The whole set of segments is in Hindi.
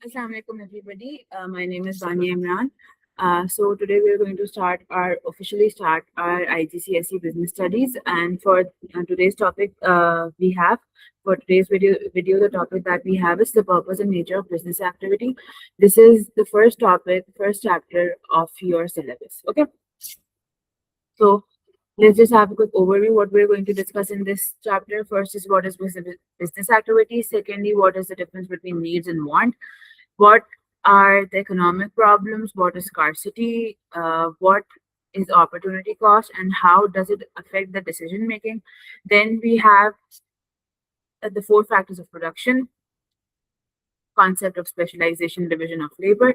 Assalamualaikum everybody. My name is Vania Imran. So today we are going to officially start our IGCSE business studies. And for today's topic, for today's video, the topic that we have is the purpose and nature of business activity. This is the first chapter of your syllabus. Okay. So let's just have a quick overview. What we're going to discuss in this chapter first is what is business activity. Secondly, what is the difference between needs and want. What are the economic problems? What is scarcity? What is opportunity cost? And how does it affect the decision making? Then we have the four factors of production, concept of specialization, division of labor,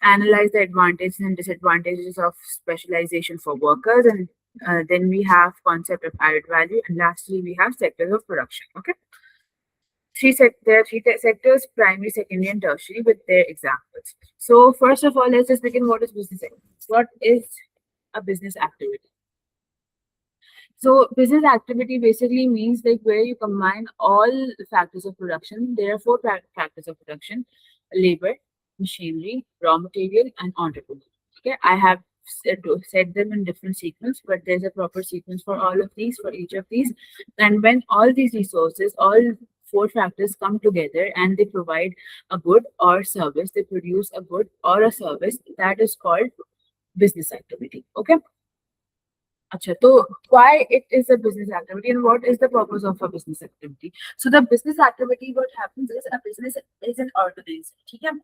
analyze the advantages and disadvantages of specialization for workers, and then we have concept of added value, and lastly we have sectors of production. Okay. There are sectors: primary, secondary, and tertiary, with their examples. So first of all, let's just begin. What is business activity? What is a business activity? So business activity basically means like where you combine all factors of production. There are four factors of production: labor, machinery, raw material, and entrepreneur. Okay, I have said them in different sequence, but there's a proper sequence for all of these, for each of these. And when all these resources, all four factors come together and they provide a good or service, they produce a good or a service, that is called business activity. Okay. Acha, so why it is a business activity and what is the purpose of a business activity? So the business activity, what happens is a business is an organization. ठीक है,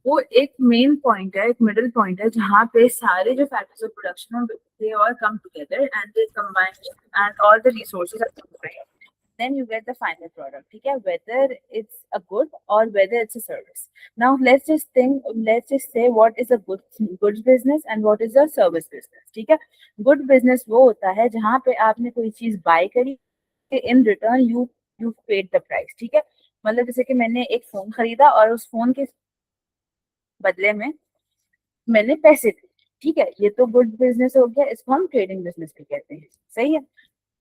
वो एक मेन पॉइंट है, एक मिडिल पॉइंट है जहाँ पे सारे जो factors of production they all come together and they combine and all the resources are combined, then you get the final product. ठीक है, whether it's a good or whether it's a service. Now let's just say what is a goods business and what is a service business. ठीक है, good business वो होता है जहाँ पे आपने कोई चीज बाय करी, in return you paid the price. ठीक है, मतलब जैसे कि मैंने एक फोन खरीदा और उस फोन के बदले में मैंने पैसे दिए. ठीक है, ये तो गुड बिजनेस हो गया, इसको हम ट्रेडिंग बिजनेस भी कहते हैं. सही है,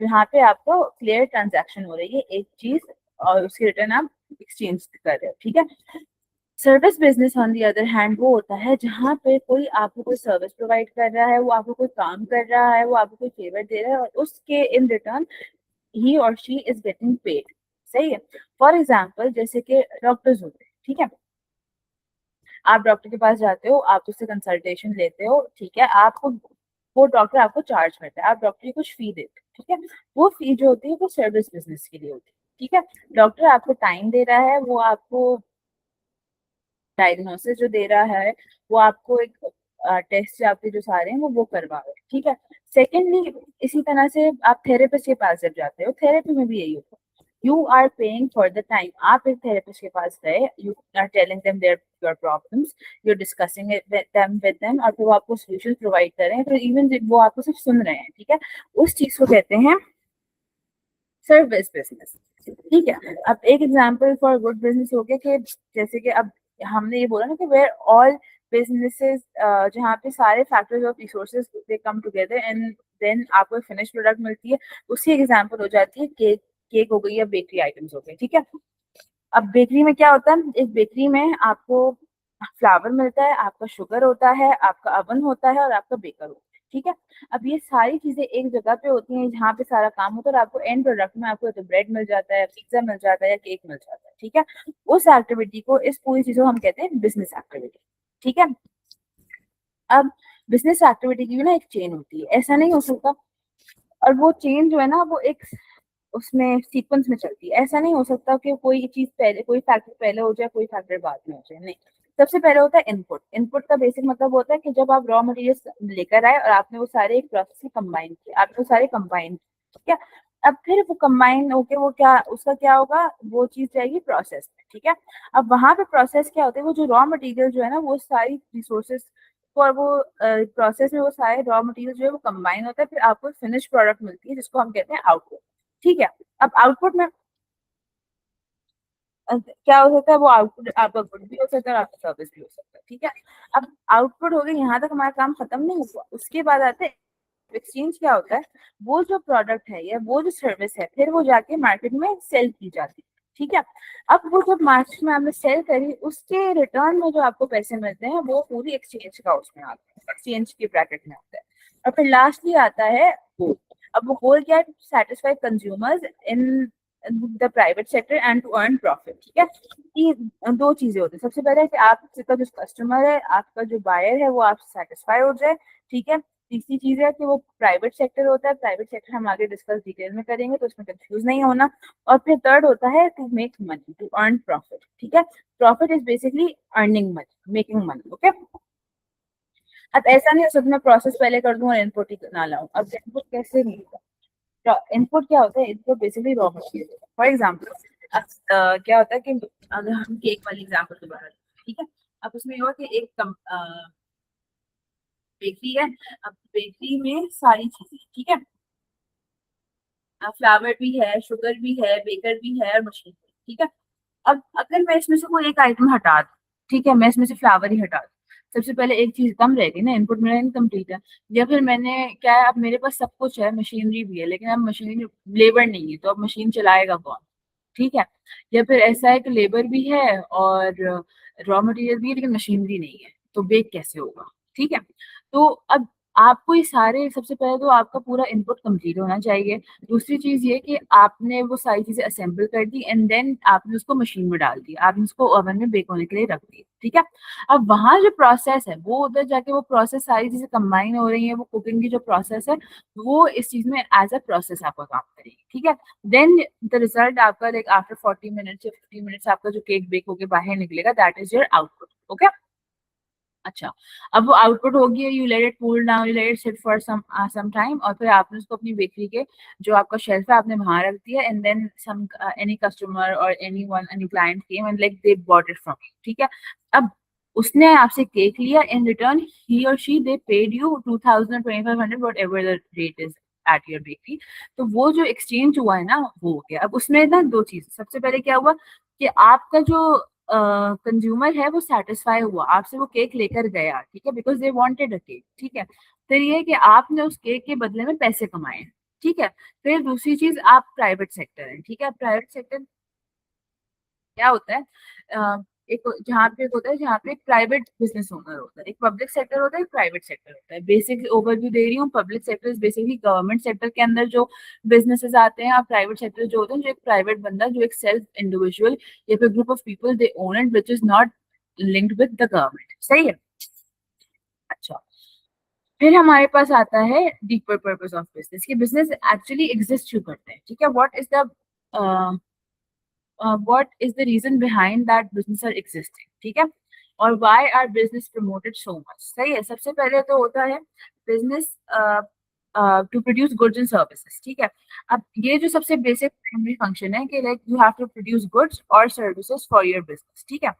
यहाँ पे आपको क्लियर ट्रांजैक्शन हो रही है, एक चीज और उसकी रिटर्न आप एक्सचेंज कर रहे हो. ठीक है, service business on the other hand वो होता है जहाँ पे कोई आपको कोई सर्विस प्रोवाइड कर रहा है, वो आपको कोई काम कर रहा है, वो आपको कोई फेवर दे रहा है और उसके इन रिटर्न ही और शी इज गेटिंग पेड. सही है, फॉर एग्जाम्पल जैसे कि डॉक्टर्स होते हैं. ठीक है, आप डॉक्टर के पास जाते हो, आप उससे कंसल्टेशन लेते हो. ठीक है, आपको वो डॉक्टर आपको चार्ज करता है, आप डॉक्टर की कुछ फी देते हो. ठीक है, वो फी जो होती है वो सर्विस बिजनेस के लिए होती है. ठीक है, डॉक्टर आपको टाइम दे रहा है, वो आपको डायग्नोसिस जो दे रहा है, वो आपको एक टेस्ट आपके जो सारे हैं वो करवा रहे हैं. ठीक है, सेकेंडली इसी तरह से आप थेरेपिस्ट के पास जब जाते हो, थेरेपी में भी यही होता है, you are paying for the time. आप एक थेरेपिस्ट के पास गए, you are telling them your problems, you're discussing it with them और फिर वो आपको solutions provide कर रहे हैं, फिर even वो आपको सिर्फ सुन रहे हैं. ठीक है, उस चीज को कहते हैं सर्विस बिजनेस. ठीक है, अब एक एग्जांपल फॉर गुड बिजनेस हो गया कि जैसे कि अब हमने ये बोला ना कि वेयर ऑल बिजनेसेस जहाँ पे सारे factors of resources they come together and then आपको फिनिश प्रोडक्ट मिलती है, उसकी एग्जांपल हो जाती है केक हो गई या बेकरी आइटम्स हो गए. ठीक है, अब बेकरी में क्या होता है, एक बेकरी में आपको फ्लावर मिलता है, आपका शुगर होता है, आपका अवन होता है और आपका बेकर होता है. ठीक है, अब ये सारी चीजें एक जगह पे होती हैं जहाँ पे सारा काम होता है और आपको एंड प्रोडक्ट में आपको तो ब्रेड मिल जाता है, पिज्जा मिल जाता है या केक मिल जाता है. ठीक है, उस एक्टिविटी को, इस पूरी चीज को हम कहते हैं बिजनेस एक्टिविटी. ठीक है, अब बिजनेस एक्टिविटी की भी ना एक चेन होती है, ऐसा नहीं हो सकता, और वो चेन जो है ना वो एक उसमें सीक्वेंस में चलती है. ऐसा नहीं हो सकता कि कोई चीज पहले, कोई फैक्टर पहले हो जाए, कोई फैक्टर बाद में हो जाए. नहीं, सबसे पहले होता है इनपुट. इनपुट का बेसिक मतलब होता है कि जब आप रॉ मटेरियल लेकर आए और आपने वो सारे एक प्रोसेस में कंबाइन किए, आपने वो सारे कंबाइन. ठीक है, अब फिर वो कंबाइन होके वो क्या, उसका क्या होगा, वो चीज जाएगी प्रोसेस में. ठीक है, अब वहां पे प्रोसेस क्या होता है, वो जो रॉ मटेरियल जो है ना, वो सारी रिसोर्सेज और वो प्रोसेस में वो सारे रॉ मटेरियल जो है वो कंबाइन होता है, फिर आपको फिनिश प्रोडक्ट मिलती है जिसको हम कहते हैं आउटपुट. ठीक है, अब आउटपुट में क्या हो सकता है, वो आउटपुट आपका गुड भी हो सकता है और आपका सर्विस भी हो सकता है. ठीक है, अब आउटपुट हो गया, यहाँ तक हमारा काम खत्म नहीं हुआ. उसके बाद आते हैं एक्सचेंज. क्या होता है, वो जो प्रोडक्ट है या वो जो सर्विस है फिर वो जाके मार्केट में सेल की जाती है. ठीक है। अब वो जब मार्केट में आपने सेल करी, उसके रिटर्न में जो आपको पैसे मिलते हैं वो पूरी एक्सचेंज का उसमें आता है, एक्सचेंज के ब्रैकेट में आता है। और फिर लास्टली आता है गोल। अब वो गोल क्या है? Satisfy consumers in the private sector and to earn profit. ठीक है। ये दो चीजें होती है। सबसे पहले है कि आपका जो कस्टमर है, आपका जो बायर है, वो आपसे सेटिस्फाई हो जाए। ठीक है। तीसरी चीज है कि वो प्राइवेट सेक्टर होता है। प्राइवेट सेक्टर हम आगे डिस्कस डिटेल में करेंगे, तो उसमें कंफ्यूज नहीं होना। और फिर थर्ड होता है to make money, to earn profit. ठीक है। Profit is basically earning money, making money. Okay. अब ऐसा नहीं हो सकता मैं प्रोसेस पहले कर दूं और इनपुट ही ना लाऊं। अब इनपुट कैसे मिलेगा? इनपुट क्या होता है? Input basically raw material. For example, क्या होता है कि अगर हम केक वाली एग्जाम्पल दोबारा लें, ठीक है। अब उसमें ये हुआ कि एक बेकरी है। अब बेकरी में सारी चीजें, ठीक है, फ्लावर भी है, शुगर भी है, बेकर भी है, और मशीन भी। ठीक है। अब अगर मैं इसमें से कोई एक आइटम हटा दूं, ठीक है, मैं इसमें से फ्लावर ही हटा दूं, सबसे पहले एक चीज कम रहेगी ना, इनपुट मेरा इनकम्प्लीट है। या फिर मैंने क्या है, अब मेरे पास सब कुछ है, मशीनरी भी है, लेकिन अब मशीनरी लेबर नहीं है, तो अब मशीन चलाएगा कौन? ठीक है। या फिर ऐसा है कि लेबर भी है और रॉ मटेरियल भी है, लेकिन मशीनरी नहीं है, तो बेक कैसे होगा? ठीक है। तो अब आपको ये सारे, सबसे पहले तो आपका पूरा इनपुट कंप्लीट होना चाहिए। दूसरी चीज ये कि आपने वो सारी चीजें असेंबल कर दी एंड देन आपने उसको मशीन में डाल दिया, आपने उसको ओवन में बेक होने के लिए रख दिया। ठीक है। अब वहां जो प्रोसेस है, वो उधर जाके वो प्रोसेस सारी चीजें कंबाइन हो रही है, वो कुकिंग की जो प्रोसेस है, वो इस चीज में एज अ प्रोसेस आपका काम करेगी। ठीक है। देन द रिजल्ट आपका लाइक आफ्टर 40 मिनट्स या 50 मिनट्स आपका जो केक बेक होके बाहर निकलेगा, that is your output. Okay. अच्छा। अब वो आउटपुट हो गया, you let it cool down, you let it sit for some time, और फिर आपने उसको अपनी बेकरी के जो आपका शेल्फ है आपने वहां रख दिया, and then some any customer और any one any client came and like they bought it from you. ठीक है। अब उसने आपसे केक लिया, इन रिटर्न ही और she they paid you 2000 2500 what ever the rate is at your bakery. तो वो जो एक्सचेंज हुआ है ना, वो हो गया। अब उसमें ना दो चीज, सबसे पहले क्या हुआ कि आपका जो कंज्यूमर है वो सेटिस्फाई हुआ, आपसे वो केक लेकर गया। ठीक है, because they wanted a cake. ठीक है। फिर ये कि आपने उस केक के बदले में पैसे कमाए। ठीक है। फिर दूसरी चीज, आप प्राइवेट सेक्टर है। ठीक है। प्राइवेट सेक्टर क्या होता है? एक जहाँ पे एक होता है, जहाँ पे एक प्राइवेट बिजनेस ओनर होता है, एक पब्लिक सेक्टर होता है, एक प्राइवेट सेक्टर होता है। बेसिक ओवरव्यू दे रही हूँ। Public sector is basically government sector के अंदर जो बिजनेसेस आते हैं, और प्राइवेट सेक्टर जो होते हैं, जो एक प्राइवेट बंदा, जो एक सेल्फ इंडिविजुअल या फिर group of people they own it, which is not linked with the government. सही है। अच्छा। फिर हमारे पास आता है डीपर पर्पस ऑफ बिजनेस, कि बिजनेस एक्चुअली एग्जिस्ट क्यों करते हैं। ठीक है। what is the reason behind that business are existing। ठीक है। और why are business promoted so much। सही है। सबसे पहले तो होता है business to produce goods and services. ठीक है। अब ये जो सबसे बेसिक प्राइमरी फंक्शन है कि like you have to produce goods और सर्विसेज फॉर योर बिजनेस। ठीक है।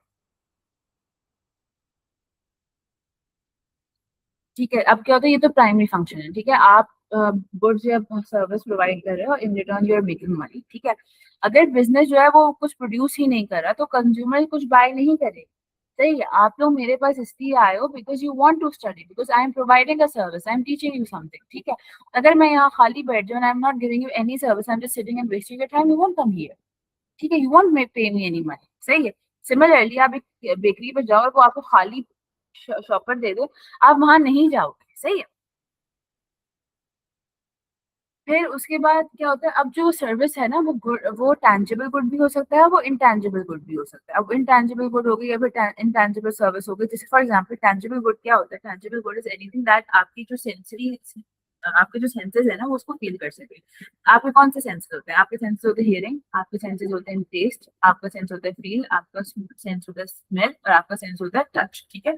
ठीक है। अब क्या होता है, ये तो प्राइमरी फंक्शन है। ठीक है। आप गुड्स या सर्विस प्रोवाइड कर रहे हो, in return you are making money. ठीक है। अगर बिजनेस जो है वो कुछ प्रोड्यूस ही नहीं कर रहा, तो कंज्यूमर कुछ बाय नहीं करेगा। सही है। आप लोग मेरे पास इसलिए आए हो because you want to study, because I am providing a service, I am teaching you something. ठीक है। अगर मैं यहाँ खाली बैठ जाऊँ, I am not giving you any service, I am just sitting and wasting your time, you won't come here. ठीक है। यू वोंट पे मी एनी मनी। सही है। सिमिलरली आप एक बेकरी पर जाओ और वो आपको खाली शॉपर दे दो, आप वहां नहीं जाओगे। सही है। फिर उसके बाद क्या होता है, अब जो सर्विस है ना, वो गुड, वो टैंजिबल गुड भी हो सकता है, वो इंटैंजिबल गुड भी हो सकता है। अब इंटैंजिबल गुड हो गई या फिर इंटैंजिबल सर्विस हो गई। जैसे फॉर एग्जांपल, टैंजिबल गुड क्या होता है? Tangible good is anything that आपकी जो सेंसरी, आपके जो सेंसेस है ना, वो उसको फील कर सके। आपके कौन से सेंसेस होते हैं? आपके सेंसेस होते हैं हियरिंग, आपके सेंसेस होते हैं टेस्ट, आपका सेंस होता है फील, आपका सेंस होता है स्मेल, और आपका सेंस होता है टच। ठीक है।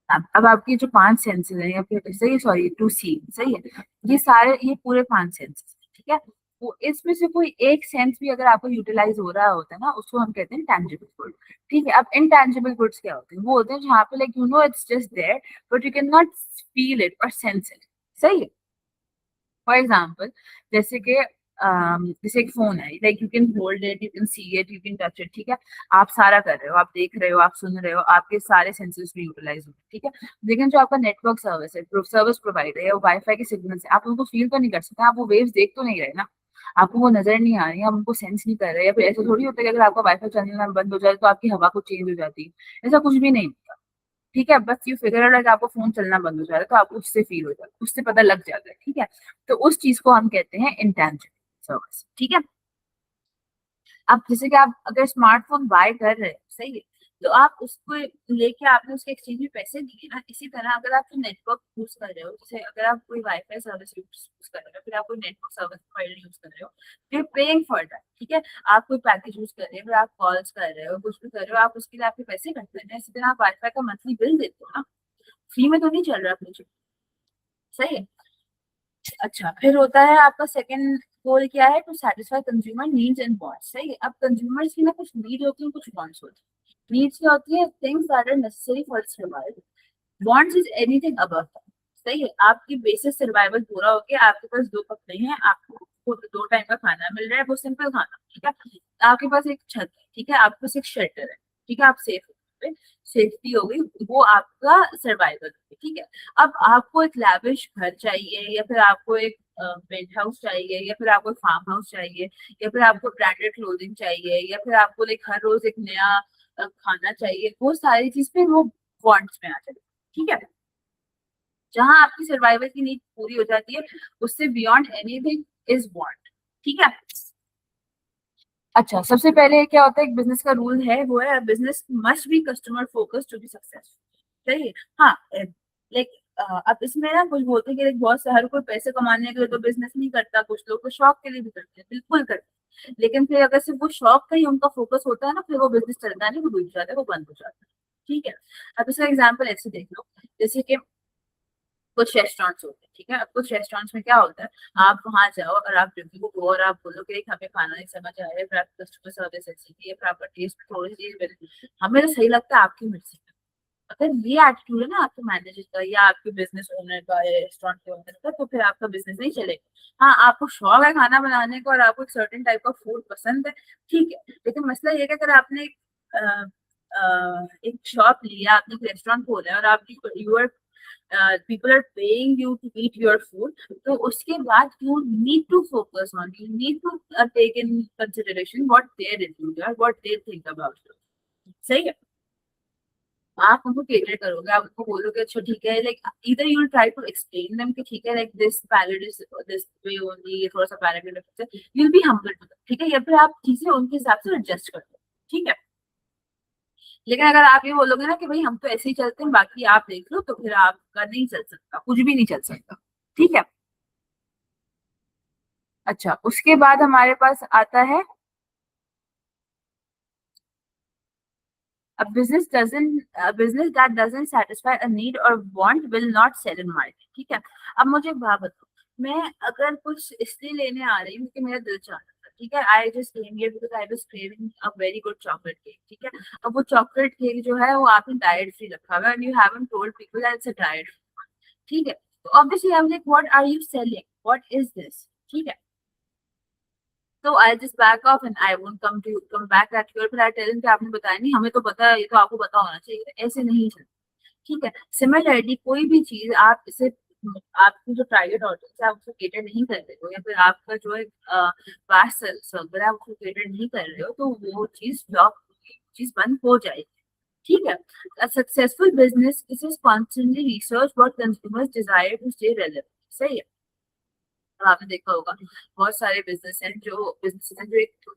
अब आपकी जो पांच सेंसेस हैं, या फिर सही, सॉरी, टू सी, सही है, ये सारे, ये पूरे पांच सेंसेस। ठीक है। वो इसमें से कोई एक सेंस भी अगर आपको यूटिलाइज हो रहा होता है ना, उसको हम कहते हैं टैंजिबल गुड। ठीक है। अब इनटैंजिबल गुड्स क्या होते हैं? वो होते हैं जहाँ पे like you know it's just there, but you can not feel it और सेंस इट। सही है। फॉर एग्जाम्पल, जैसे कि जैसे एक फोन है, like you can hold it, you can see it, you can touch it. ठीक है। आप सारा कर रहे हो, आप देख रहे हो, आप सुन रहे हो, आपके सारे सेंसेस भी यूटिलाइज हो रहे हैं। ठीक है। लेकिन जो आपका नेटवर्क सर्विस है, सर्विस प्रोवाइडर है, वाईफाई के सिग्नल है, आप उनको फील तो नहीं कर सकते, आप वो वेव्स देख तो नहीं रहे ना। आपको वो नजर नहीं आ रही है, आप उनको सेंस नहीं कर रहे, या फिर ऐसा थोड़ी होता है कि अगर आपका वाईफाई चलना बंद हो जाए तो आपकी हवा को चेंज हो जाती है, ऐसा कुछ भी नहीं होता। ठीक है, बस यू फिगर आउट कि आपको फोन चलना बंद हो जा रहा है तो आपको उससे फील हो जाता है, उससे पता लग जाता है। ठीक है, तो उस चीज को हम कहते हैं इंटेंजिबल सर्विस। ठीक है, अब जैसे कि आप अगर स्मार्टफोन बाय कर रहे हैं, सही है, तो आप उसको लेके आपने उसके एक्सचेंज में पैसे दिए ना, इसी तरह अगर आप जो नेटवर्क यूज कर रहे हो, जैसे अगर आप कोई वाईफाई सर्विस यूज कर रहे हो, फिर आप कोई नेटवर्क सर्विस प्रोवाइडर यूज कर रहे हो, फिर पेइंग फॉर दैट। ठीक है, आप कोई पैकेज यूज कर रहे हो, फिर आप कॉल्स कर रहे हो, कुछ भी कर रहे हो, आप उसके लिए आपके पैसे कटते हैं, इसी तरह आप वाईफाई का मंथली बिल देते हो ना, फ्री में तो नहीं चल रहा कुछ। सही है। अच्छा, फिर होता है आपका सेकंड गोल क्या है, to satisfy consumer needs and wants. सही है, अब कंज्यूमर्स की ना कुछ नीड होती है, कुछ वांट्स होती है। नीड्स क्या होती है, things that are necessary for survival. Wants is anything above that. सही है, आपकी बेसिक सर्वाइवल पूरा हो गया, आपके पास दो कपड़े हैं, आपको दो टाइम का खाना मिल रहा है, वो सिंपल खाना। ठीक है, आपके पास एक छत है, ठीक है, आपके पास एक शेल्टर है, ठीक है, आप सेफ हो, सेफ्टी हो गई, वो आपका सर्वाइवल। ठीक है, अब आपको एक लैविश घर चाहिए, या फिर आपको एक पेंट हाउस चाहिए, या फिर आपको फार्म हाउस चाहिए, या फिर आपको ब्रांडेड क्लोथिंग चाहिए, या फिर आपको लाइक हर रोज एक नया खाना चाहिए, वो सारी चीज पे वो वांट्स में आ जाती है। ठीक है, जहां आपकी सर्वाइवल की नीड पूरी हो जाती है, उससे बियॉन्ड एनीथिंग इज वांट। ठीक है। अच्छा, सबसे पहले क्या होता है, एक बिजनेस का रूल है, वो है business must be customer focus to be successful. सही है। हाँ, लाइक अब इसमें ना कुछ बोलते हैं कि like, बहुत से हर कोई पैसे कमाने के लिए तो बिजनेस नहीं करता, कुछ लोग तो शौक के लिए भी करते हैं, बिल्कुल करते हैं, लेकिन फिर अगर सिर्फ वो शौक का ही उनका फोकस होता है ना, फिर वो बिजनेस चलता नहीं, वो डूब जाता है, वो बंद हो जाता है। ठीक है, अब इसका एग्जाम्पल ऐसे देख लो, जैसे कि कुछ रेस्टोरेंट्स होते हैं। ठीक है, अब कुछ रेस्टोरेंट्स में क्या होता है, आप वहां जाओ और आप रिव्यू को और आप बोलो कि हमें खाना नहीं समझ आया, फिर आपकी कस्टमर सर्विस ऐसी थी, फिर आपका टेस्ट थोड़ी सी हमें तो सही लगता है आपकी मिर्ची का। अगर ये एटीट्यूड है ना आपके मैनेजर का या आपके बिजनेस ओनर का या रेस्टोरेंट के ओनर का, तो फिर आपका बिजनेस नहीं चलेगा। हाँ, आपको शौक है खाना बनाने का और आपको एक सर्टेन टाइप का फूड पसंद है, ठीक है, लेकिन मसला ये है कि अगर आपने एक शॉप लिया, आपने एक रेस्टोरेंट खोला है और आपकी your people are paying you to eat your food, तो उसके बाद you need to focus on, you need to take in consideration what their reviews are, what they think about you। सही है, आप उनको केटर करोगे, आप उनको बोलोगे अच्छा ठीक है, लाइक इधर you try to explain them कि ठीक है, like this palate is this way only, ये थोड़ा सा पैलेट डिफरेंस है, you will be humble to them. ठीक है, या फिर आप चीजें उनके हिसाब से एडजस्ट कर दो। ठीक है, लेकिन अगर आप ये बोलोगे ना कि भाई हम तो ऐसे ही चलते हैं, बाकी आप देख लो, तो फिर आपका नहीं चल सकता, कुछ भी नहीं चल सकता। ठीक है। अच्छा, उसके बाद हमारे पास आता है, a business that doesn't satisfy a need or want will not sell in market। ठीक है, अब मुझे एक बात बताओ, मैं अगर कुछ इसलिए लेने आ रही हूँ कि मेरा दिल चाह रहा था, ठीक है, I just came here because I was craving a very good chocolate cake. ठीक है, अब वो चॉकलेट केक जो है वो आपने डाइट फ्री रखा हुआ है, and you haven't told people that it's a diet. ठीक है, तो obviously I am like what are you selling, what is this. ठीक है, तो I just back off and I won't come back at you, फिर आई टेल हिम कि आपने बताया नहीं, हमें तो पता है, ये तो आपको पता होना चाहिए, ऐसे नहीं चलता। ठीक है, सिमिलरली कोई भी चीज आप इसे, आपकी जो टारगेट ऑडियंस है आप उसको केटर नहीं कर रहे हो, या फिर आपका जो एक वास्ट सर्कल है आप उसको केटर नहीं कर रहे हो, तो वो चीज फ्लॉप, चीज बंद हो जाएगी। ठीक है, a successful business is constantly research what consumers desire to stay relevant। सही है, और आपने देखा होगा बहुत सारे बिजनेस हैं जो एक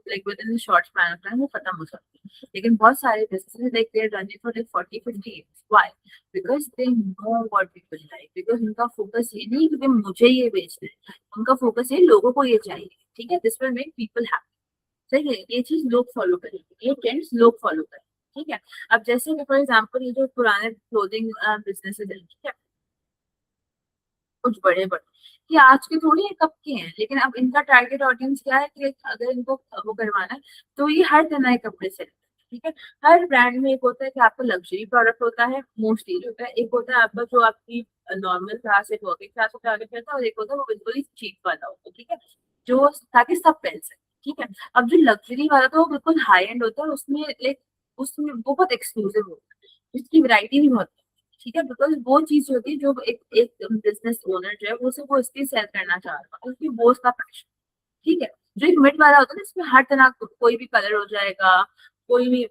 like within short span of time वो खत्म हो सकते हैं, लेकिन बहुत सारे business like they are running for like 40-50 years. Why? Because they know what people like, because उनका फोकस ये नहीं कि मुझे ये बेचना है, उनका फोकस है लोगों को ये चाहिए। ठीक है, this will make people happy. सही है, ये चीज लोग फॉलो करेंगे, ये ट्रेंड्स लोग फॉलो करेंगे। ठीक है, अब जैसे फॉर एग्जाम्पल ये जो पुराने क्लोथिंग बिजनेसेस है, ठीक है, कुछ बड़े बड़े, ये आज के थोड़ी एक कप के हैं, लेकिन अब इनका टारगेट ऑडियंस क्या है कि अगर इनको वो करवाना है तो ये हर तरह के कपड़े से। ठीक है, हर ब्रांड में एक होता है कि आपका लग्जरी प्रोडक्ट होता है, मोस्टली होता है, एक होता है आपका जो आपकी नॉर्मल क्लास एक वर्किंग क्लास को टारगेट करता है, और एक होता है वो बिल्कुल ही चीप वाला होता है। ठीक है, जो ताकि सब पहन सके। ठीक है, अब जो लग्जरी वाला था वो बिल्कुल हाई एंड होता है, उसमें लाइक उसमें वो बहुत एक्सक्लूसिव होता है, उसकी वैरायटी भी बहुत। ठीक है, बिकॉज वो चीज होती है जो एक एक बिजनेस ओनर जो है वो सिर्फ वो इसलिए सेल करना चाह रहा है क्योंकि वो उसका पैशन। ठीक है। जो एक मिड वाला होता है ना, इसमें हर तरह कोई भी कलर हो जाएगा, कोई भी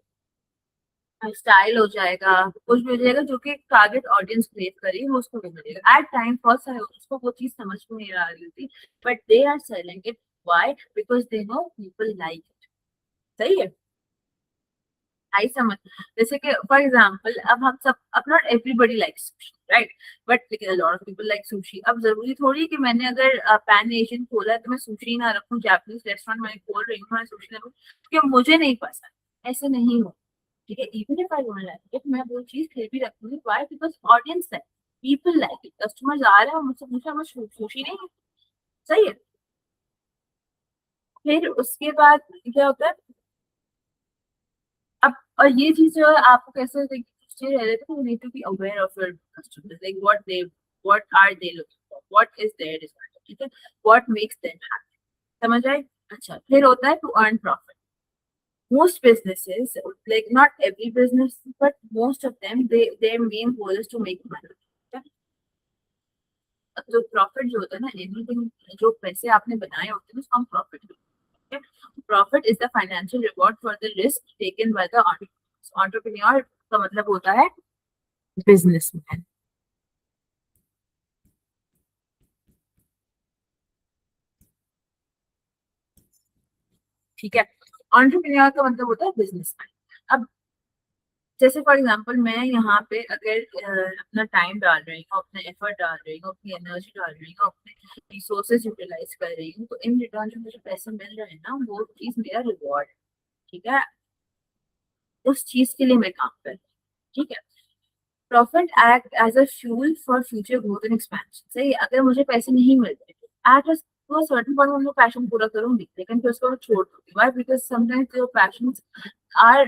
स्टाइल हो जाएगा, कुछ भी हो जाएगा जो कि टारगेट ऑडियंस क्रिएट करेगी वो उसको भी मिलेगा। एट टाइम बहुत सारे उसको वो चीज समझ में नहीं आ रही होती, but they are selling it. Why? Because they know people like it. सही है। आई समझ। जैसे कि फॉर एग्जाम्पल, अब हम सब, अब not everybody like sushi, right? But लेकिन a lot of people like sushi. अब जरूरी थोड़ी है कि मैंने अगर पैन एशियन खोला है तो मैं सुशी ना रखूं, जापानीज रेस्टोरेंट में खोल रही हूँ मैं सुशी ना रखूं क्योंकि मुझे नहीं पसंद। ऐसे नहीं हो। ठीक है। Even if I don't like it, मैं वो चीज फिर भी रखूंगी। व्हाई? बिकॉज ऑडियंस है, पीपल लाइक इट, कस्टमर्स आ रहे हैं और मुझसे पूछा मैं सुशी नहीं है। सही है। फिर उसके बाद क्या होता है? अब और ये चीज जो है आपको कैसे रह रहे थे, you need to be aware of your customers, like what are they looking for, what is their desire. ठीक है। What makes them happy. समझ आए? अच्छा, फिर होता है to earn profit. Most businesses, like not every business, but most of them, their main goal is to make money. ठीक है? तो प्रॉफिट जो होता है ना, एनीथिंग जो पैसे आपने बनाए होते हैं उसको हम प्रॉफिट कहते हैं। Profit is the financial reward for the risk taken by the entrepreneur. Entrepreneur का मतलब होता है बिजनेसमैन। ठीक है। एंटरप्रेन्योर का मतलब होता है बिजनेसमैन। अब जैसे फॉर एग्जांपल मैं यहाँ पे अगर अपना टाइम डाल रही हूँ, अपना एफर्ट डाल रही हूँ, अपनी एनर्जी डाल रही हूँ, अपने रिसोर्सेज यूटिलाइज कर रही हूँ, तो इन रिटर्न जो मुझे पैसे मिल रहे हैं ना, वो चीज मेरा रिवॉर्ड। ठीक है। उस चीज के लिए मैं काम कर रही हूँ। ठीक है। Profit act as a fuel for future growth and expansion. सही है। अगर मुझे पैसे नहीं मिल रहे एट तो सर्टन पॉइंट में मैं पैशन पूरा करूंगी, लेकिन फिर उसको मैं छोड़ दूंगी। Why? Because sometimes your passion are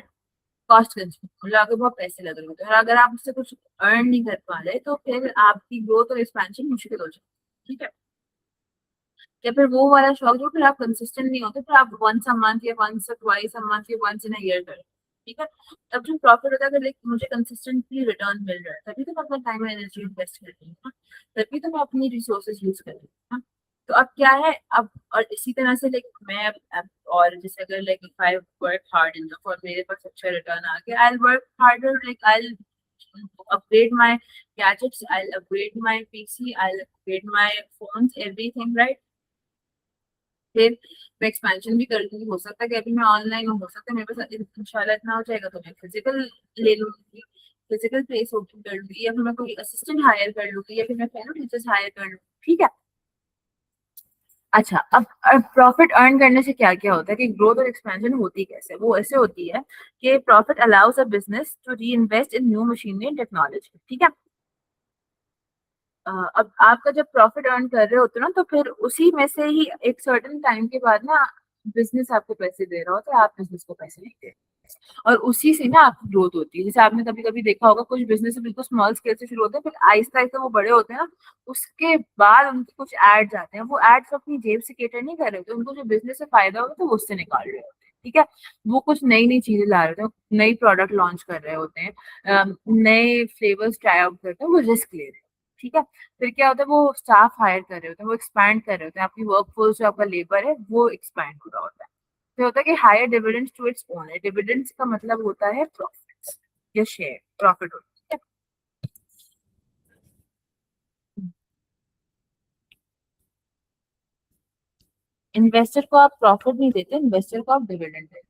cost consuming, मतलब अगर बहुत पैसे लग रहे होते हैं और अगर आप उससे कुछ अर्न नहीं कर पा रहे तो फिर आपकी ग्रोथ और एक्सपेंशन मुश्किल हो जाती है। ठीक है। या फिर वो वाला शौक जो फिर आप कंसिस्टेंट नहीं होते, फिर आप वंस अ मंथ या वंस ट्वाइस अ मंथ या वंस इन अ ईयर करें। ठीक है। तब जो प्रॉफिट होता है, अगर लाइक मुझे कंसिस्टेंटली रिटर्न मिल रहा है, तभी तो मैं अपना टाइम एंड एनर्जी इन्वेस्ट कर रही हूँ ना। तभी तो मैं अपनी रिसोर्सेज यूज कर रही हूँ ना। तो अब क्या है? अब और इसी तरह से लाइक मैं अब और जैसे अगर like if I work hard enough और मेरे पास अच्छा रिटर्न आ गया, I work harder, like I upgrade my gadgets, I'll upgrade my PC, I'll upgrade my phones, everything, right? फिर मैं एक्सपेंशन भी कर लूंगी। हो सकता है कि अभी मैं ऑनलाइन हूँ, हो सकता है मेरे पास इंशाल्लाह इतना हो जाएगा तो मैं फिजिकल ले लूंगी, फिजिकल प्लेस ओपन कर लूंगी, या फिर मैं कोई असिस्टेंट हायर कर लूंगी, या फिर मैं फेलो टीचर्स हायर कर लूंगी। ठीक है। अच्छा, अब प्रॉफिट अर्न करने से क्या क्या होता है कि ग्रोथ और एक्सपेंशन होती कैसे? वो ऐसे होती है कि profit allows a business to reinvest in new machinery and technology. ठीक है। अब आपका जब प्रॉफिट अर्न कर रहे होते हो ना, तो फिर उसी में से ही एक सर्टेन टाइम के बाद ना बिजनेस आपको पैसे दे रहा होता है, आप बिजनेस को पैसे नहीं दे रहे। और उसी से ना आपकी ग्रोथ होती है। जैसे आपने कभी कभी देखा होगा, कुछ बिजनेस बिल्कुल स्मॉल स्केल से शुरू होते हैं, फिर आहिस्ता आहिस्ता वो बड़े होते हैं ना, उसके बाद उनके कुछ एड्स आते हैं। वो एड्स अपनी जेब से केटर नहीं कर रहे होते, उनको जो बिजनेस से फायदा होगा तो वो उससे निकाल रहे होते हैं। ठीक है। वो कुछ नई नई चीजें ला रहे होते हैं, नई प्रोडक्ट लॉन्च कर रहे होते हैं, नए फ्लेवर्स ट्राई आउट करते हैं, वो रिस्क ले रहे हैं। ठीक है। फिर क्या होता है? वो स्टाफ हायर कर रहे होते हैं, वो एक्सपैंड कर रहे होते हैं, आपकी वर्कफोर्स जो आपका लेबर है वो एक्सपैंड हो रहा होता है। फिर होता है कि higher dividends to its owner. Dividends का मतलब होता है प्रॉफिट्स या शेयर, प्रॉफिट होता है। इन्वेस्टर को आप प्रॉफिट नहीं देते, इन्वेस्टर को आप डिविडेंड देते।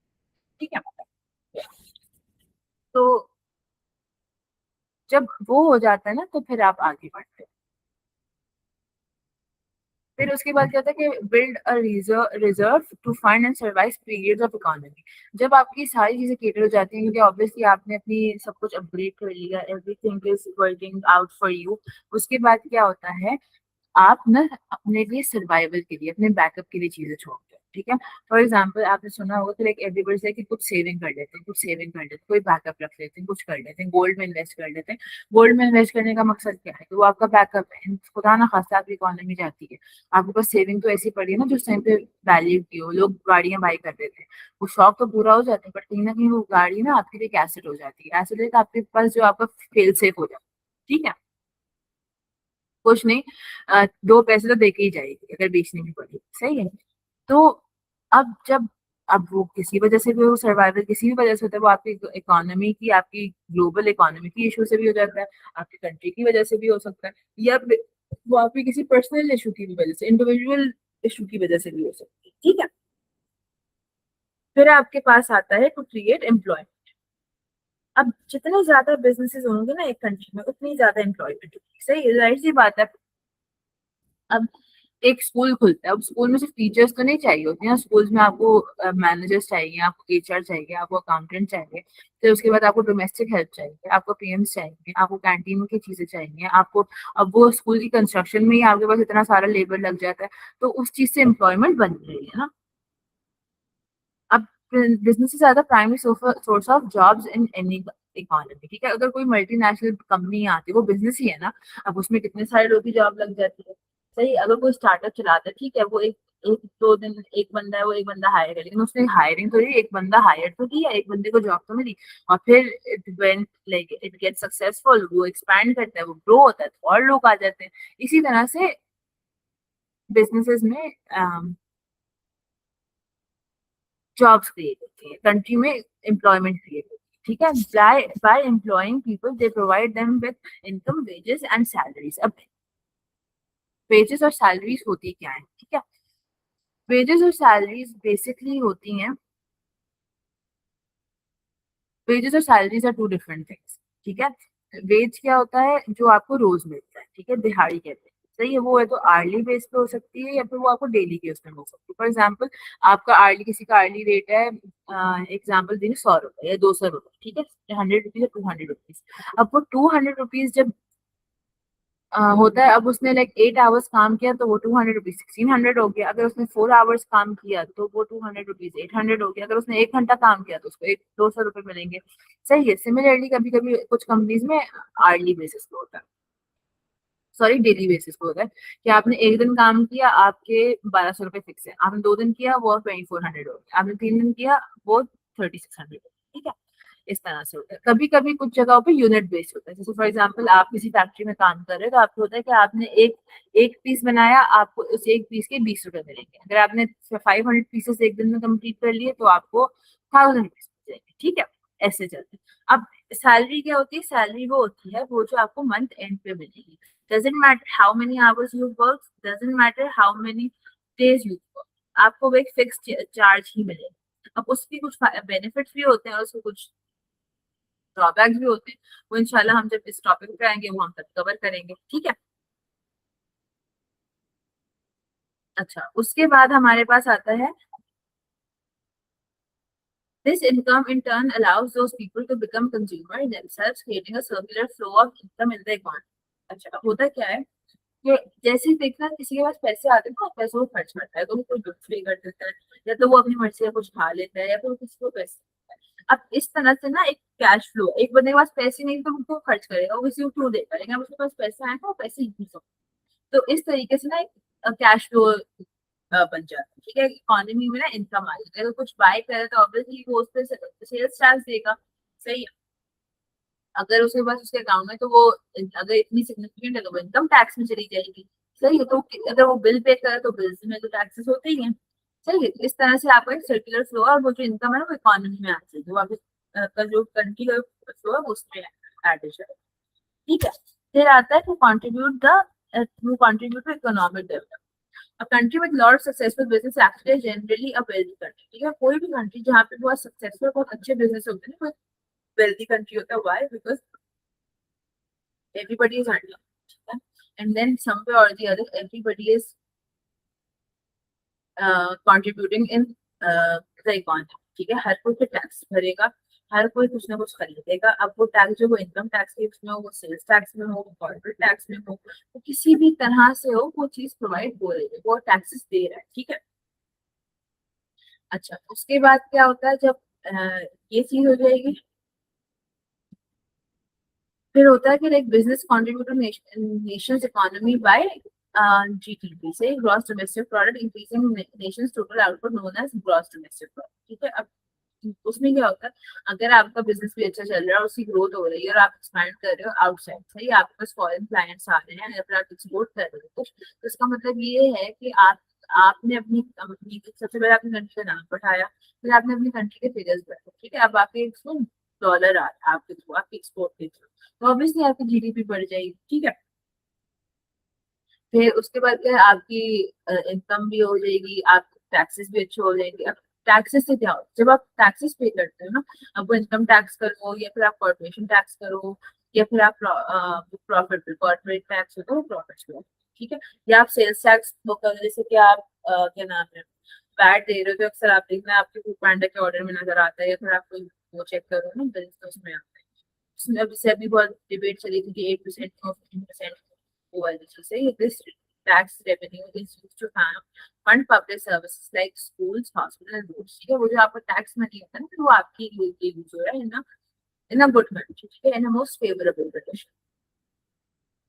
ठीक है। तो जब वो हो जाता है ना, तो फिर आप आगे बढ़ते हैं। फिर उसके बाद क्या होता है कि build a reserve to fund and survive periods of economy. जब आपकी सारी चीजें केटर हो जाती हैं, क्योंकि ऑब्वियसली आपने अपनी सब कुछ अपग्रेड कर लिया, everything is working out for you, उसके बाद क्या होता है? आप ना अपने लिए सर्वाइवल के लिए, अपने बैकअप के लिए चीजें छोड़ते हैं। ठीक है। फॉर एग्जाम्पल, आपने सुना होगा कि लाइक एवरीबडी से कि कुछ सेविंग कर लेते हैं, कुछ सेविंग कर लेते हैं, कोई बैकअप रख लेते हैं, कुछ कर लेते हैं, गोल्ड में इन्वेस्ट कर लेते हैं। गोल्ड में इन्वेस्ट करने का मकसद क्या है? कि वो आपका बैकअप है, खुदा ना खास्ता आपकी इकोनॉमी जाती है, आपके पास सेविंग तो ऐसी पड़ी है ना जो उस टाइम पे वैल्यू की हो, लोग गाड़ियां बाई कर देते हैं, वो शौक तो पूरा हो जाता है, बट कहीं ना कहीं वो गाड़ी ना आपके लिए एक एसेट हो जाती है। एसेट है तो आपके पास जो आपका फेल सेफ हो जाता है। ठीक है। कुछ नहीं, 2 पैसे तो देके ही जाएगी अगर बेचनी भी पड़ी। सही है। तो जब अब वो किसी वजह से भी हो, सर्वाइवल किसी भी वजह से होता है, वो आपकी इकोनॉमी की, आपकी ग्लोबल इकोनॉमी की इशू से भी हो जाता है, आपकी कंट्री की वजह से भी हो सकता है, या फिर वो आपकी किसी पर्सनल इशू की भी वजह से, इंडिविजुअल इशू की वजह से भी हो सकती है। ठीक है। फिर आपके पास आता है टू क्रिएट एम्प्लॉयमेंट। अब जितने ज्यादा बिजनेसेस होंगे ना एक कंट्री में, उतनी ज्यादा एम्प्लॉयमेंट होगी। सही, जाहिर सी बात है। अब एक स्कूल खुलता है, अब स्कूल में सिर्फ टीचर्स तो नहीं चाहिए होते हैं, स्कूल्स में आपको मैनेजर्स चाहिए, आपको एचआर चाहिए, आपको अकाउंटेंट चाहिए, फिर उसके बाद आपको डोमेस्टिक हेल्प चाहिए, आपको पीएम्स चाहिए, आपको कैंटीन की चीजें चाहिए, आपको, अब वो स्कूल की कंस्ट्रक्शन में ही आपके पास इतना सारा लेबर लग जाता है, तो उस चीज से एम्प्लॉयमेंट बन रही है ना। अब business are the primary source of jobs in any economy. ठीक है, अगर कोई मल्टीनेशनल कंपनी आती है, वो बिजनेस ही है ना। अब उसमें कितने सारे लोग की जॉब लग जाती है। सही, अगर कोई स्टार्टअप चलाता है, ठीक है, वो एक एक दो दिन एक बंदा है, वो एक बंदा हायर है, लेकिन उसने हायरिंग तो की, एक बंदा हायर तो किया, एक बंदे को जॉब तो मिली, और फिर it went like it get successful, वो एक्सपैंड करता है, वो ग्रो होता है, तो और लोग आ जाते हैं। इसी तरह से बिजनेसेस में जॉब्स क्रिएट होती है, कंट्री में एम्प्लॉयमेंट क्रिएट होती है। ठीक है, by employing people they provide them with income, wages and salaries. अब वेजेस और सैलरीज होती क्या है? ठीक है, वेजेस और सैलरीज बेसिकली होती हैं, वेजेस और salaries are two different things. ठीक है, वेज क्या होता है? जो आपको रोज मिलता है, ठीक है, दिहाड़ी कहते हैं। सही है, वो है तो आर्ली बेस पे हो सकती है, या फिर वो आपको डेली के उसमें हो सकती है। फॉर एग्जाम्पल, आपका आर्ली, किसी का आर्ली रेट है, एग्जाम्पल देंगे, 100 रुपए या 200 रुपए, ठीक है, 100 रुपीज या 200 रुपीज। अब वो 200 रुपीज जब होता है, अब उसने लाइक 8 आवर्स काम किया, तो वो 200 रुपीज 1600 हो गया। अगर उसने 4 आवर्स काम किया, तो वो 200 रुपीज 800 हो गया। अगर उसने 1 घंटा काम किया, तो उसको एक 200 रुपये मिलेंगे। सही है। सिमिलरली कभी कभी कुछ कंपनीज में आर्ली बेसिस पे होता है, सॉरी, डेली बेसिस पे होता है, कि आपने एक दिन काम किया, आपके 1200 रुपये फिक्स है, आपने 2 दिन किया, वो 2400 हो गया, आपने 3 दिन किया, वो 3600। ठीक है, इस तरह से होता है। कभी कभी कुछ जगहों पे यूनिट बेस्ड होता है, जैसे फॉर एग्जांपल आप किसी फैक्ट्री में काम कर रहे हो, तो आपको होता है कि आपने एक एक पीस बनाया, आपको उस एक पीस के 20 रुपए मिलेंगे। अगर आपने 500 पीसेस एक दिन में कंप्लीट कर लिए, तो आपको 1000 रुपीज मिलेंगे। ठीक है, ऐसे चलते हैं। अब सैलरी क्या होती है? सैलरी वो होती है, वो जो आपको मंथ एंड पे मिलेगी। doesn't matter how many hours you work, doesn't matter how many days you work, आपको वो एक फिक्स चार्ज ही मिलेगा। अब उसके कुछ बेनिफिट्स भी होते हैं और उसके कुछ ड्रॉबैक्स भी होते हैं। वो इंशाल्लाह हम जब इस टॉपिक पे आएंगे, वो हम तब कवर करेंगे। ठीक है। अच्छा, उसके बाद हमारे पास आता है, this income in turn allows those people to become consumer themselves, creating a circular flow of income in the economy। अच्छा, अब होता क्या है कि जैसे ही देखना किसी के पास पैसे आते हैं, तो पैसों को खर्च करता है, तो वो कोई गिफ्ट फ्री कर देता है, या तो वो अपनी मर्जी का कुछ खा लेता है, या फिर वो किसी को पैसे देता है। अब इस तरह से ना एक कैश फ्लो, एक बंदे के पास पैसे नहीं तो वो उसको खर्च करेगा, वो किसी को क्यों देगा, लेकिन अब उसके पास पैसा है तो वो पैसे यूज हो। तो इस तरीके से ना एक कैश फ्लो बन जाता है। ठीक है, इकोनॉमी में ना इनकम आ जाती है। अगर कुछ बाय करे, तो ऑब्वियसली वो उस पर सेल्स टैक्स देगा। सही है। अगर उसके पास उसके अकाउंट में, तो वो अगर इतनी सिग्निफिकेंट है, तो वो इनकम टैक्स में चली जाएगी। सही है। तो अगर वो बिल पे करे, तो बिल्स में तो टैक्सेस होते ही हैं। सही है। इस तरह से आपका एक सर्कुलर फ्लो है, और वो जो इनकम है ना, वो इकोनॉमी में आ जाएगी, वो आपके का जो कंट्री का फ्लो है, वो उसमें ऐड हो जाएगा। ठीक है। फिर आता है to contribute to economic development. A country with lot of successful business actually is generally a wealthy country। ठीक है, कोई भी कंट्री जहाँ पे बहुत सक्सेसफुल, बहुत अच्छे बिजनेस होते हैं, वेल्दी कंट्री होता है। Why? Because everybody is earning, ठीक है, and then somewhere or the other everybody is contributing in the economy। ठीक है, हर कोई टैक्स भरेगा, हर कोई कुछ ना कुछ खरीदेगा। अब वो टैक्स जो, वो इनकम टैक्स के उसमें हो, वो सेल्स टैक्स में हो, वो कॉर्पोरेट टैक्स में हो, वो किसी भी तरह से हो, वो चीज प्रोवाइड हो रही है, वो टैक्सेस दे रहा है। ठीक है। अच्छा, उसके बाद क्या होता है जब ये चीज हो जाएगी, फिर होता है कि like business contribute to nation's economy by GDP से gross domestic product, increasing nation's total output known as gross domestic product. ठीक है। अब उसमें क्या होता है, अगर आपका बिजनेस भी अच्छा चल रहा है, उसकी ग्रोथ हो रही है, और आप एक्सपैंड कर रहे हो आउटसाइड, सही, आपके पास फॉरेन क्लाइंट्स आ रहे हैं, या फिर आप एक्सपोर्ट कर रहे हो कुछ, तो इसका मतलब ये है कि आपने अपनी कंपनी, सबसे पहले अपनी कंट्री का नाम पढ़ाया, फिर आपने अपनी कंट्री के फिगर्स बढ़ाए, ठीक है। अब आपके इसमें डॉलर आ रहा है आपके थ्रू, आपके एक्सपोर्ट के थ्रू, तो ऑब्वियसली आपकी जीडीपी बढ़ जाएगी, ठीक है। फिर उसके बाद क्या है, आपकी इनकम भी हो जाएगी, आपके टैक्सेस भी अच्छे हो जाएंगे। अब टैक्सेस से क्या हो, जब आप टैक्सेस पे करते हो ना, अब वो इनकम टैक्स करो या फिर आप कॉर्पोरेशन टैक्स करो या फिर आप प्रॉफिट पे कॉर्पोरेट टैक्स होता है, वो प्रॉफिट पे, ठीक है। या आप सेल्स टैक्स वो करो, जैसे कि आप क्या नाम है, पैट दे रहे हो, तो अक्सर आप देखना आपके फूड पांडा के ऑर्डर में नजर आता है, या फिर आप कोई वो चेक करो ना बिल्स, तो उसमें आता है। उसमें अभी से अभी बहुत डिबेट चली थी कि 8% और 15% वो वाली चीज है। This tax revenue is used to fund public services like schools, hospital, roads, ठीक है। वो जो आपका टैक्स मनी होता है ना, वो आपकी यूज हो रहा है इन अ गुड कंट्री, ठीक है, इन अ मोस्ट फेवरेबल कंडीशन,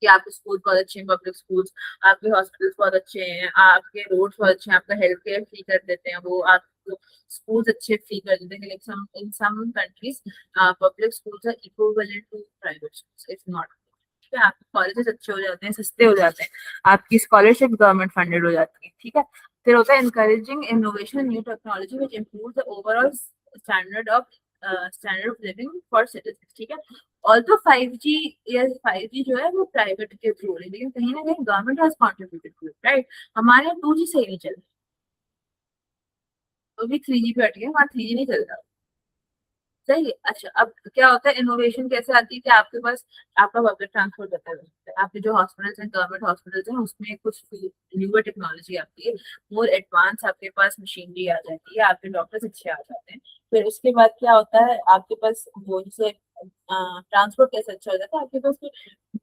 कि आपके स्कूल बहुत अच्छे हैं, पब्लिक स्कूल्स, आपके हॉस्पिटल्स बहुत अच्छे हैं, आपके रोड्स बहुत अच्छे हैं, आपका हेल्थ केयर फ्री कर देते हैं, वो आपको स्कूल्स अच्छे फ्री कर देते हैं। Like some in some countries public schools are equivalent to private schools, if not, ठीक है। आपके कॉलेजेस अच्छे हो जाते हैं, सस्ते हो जाते हैं, आपकी स्कॉलरशिप गवर्नमेंट फंडेड हो जाती है, ठीक है। फिर होता है encouraging innovation and new technology which improves the overall standard of standard of living for citizens, ठीक है। ऑल्सो 5G या 5G जो है वो प्राइवेट के थ्रू हो रही है, लेकिन कहीं ना कहीं government has contributed to it, right. हमारे यहाँ 2G सही नहीं चल रहा, तो भी 3G पे हट गया, वहाँ 3G नहीं चल रहा, सही है। अच्छा, अब क्या होता है, इनोवेशन कैसे आती है कि आपके पास आपका पब्लिक ट्रांसपोर्ट बेहतर हो सकता है, आपके जो हॉस्पिटल्स हैं, गवर्नमेंट हॉस्पिटल्स हैं, उसमें कुछ न्यूअर टेक्नोलॉजी आती है, मोर एडवांस आपके पास मशीनरी आ जाती है, आपके डॉक्टर्स अच्छे आ जाते हैं। फिर उसके बाद क्या होता है, आपके पास वो जैसे ट्रांसपोर्ट कैसे अच्छा हो जाता है, आपके पास